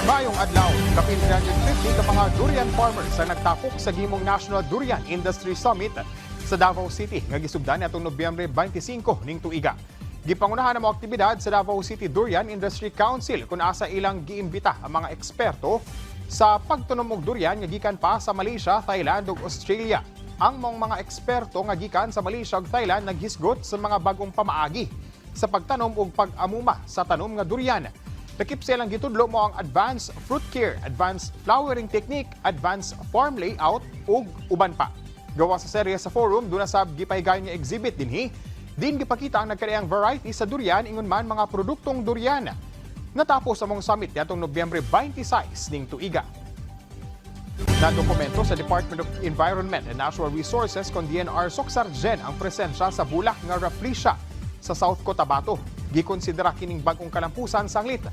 Mayong adlaw, kapin 350 ka mga durian farmers ang nagtapok sa gimong National Durian Industry Summit sa Davao City nga gisugdan atong Nobyembre 25 ning tuiga. Gipangunahan ang mga aktibidad sa Davao City Durian Industry Council kung asa ilang giimbita ang mga eksperto sa pagtunom og durian nga gikan pa sa Malaysia, Thailand ug Australia. Ang mga eksperto nga gikan sa Malaysia ug Thailand naghisgot sa mga bagong pamaagi sa pagtanom ug pag-amuma sa tanom nga durian. Nakip silang gitudlo mo ang advanced fruit care, advanced flowering technique, advanced farm layout ug uban pa. Gawa sa serye sa forum, doon na sa gipahigayon nga exhibit dinhi, din gipakita ang nagkadaang variety sa durian ingon man mga produktong durian. Natapos among summit niadtong Nobyembre 26 ning tuiga. Nadokumento sa Department of Environment and Natural Resources kon DNR Soxargen ang presensya sa bulak nga Rafflesia sa South Cotabato. Gikonsidera kining bagong kalampusan sanglit.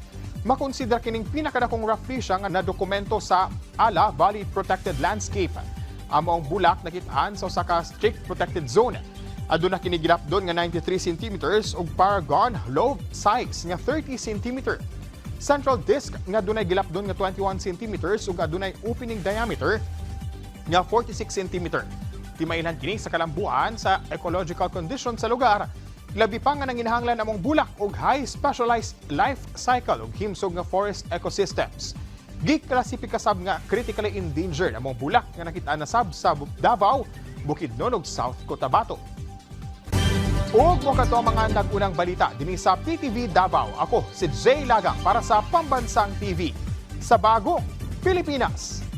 Makonsidera kining pinakadakong Rafflesia nga nadokumento sa Ala Valley Protected Landscape. Among bulak nakitaan sa usa ka strict protected zone. Aduna kini gilapdon nga 93 cm ug Paragon lobe size nga 30 cm. Central disc nga adunay gilapdon nga 21 cm ug adunay opening diameter nga 46 cm. Timailhan kini sa kalambuan sa ecological condition sa lugar. Labi pa nga nanginahanglan among bulak ug high specialized life cycle ug himsog nga forest ecosystems. Giklasipikasab nga critically endangered among bulak nga nakita na sab sa Davao, Bukidnon ug South Cotabato. Ug mo kato mga nag-unang balita dinhi sa PTV Davao. Ako si Jay Lagang para sa Pambansang TV sa Bagong Pilipinas.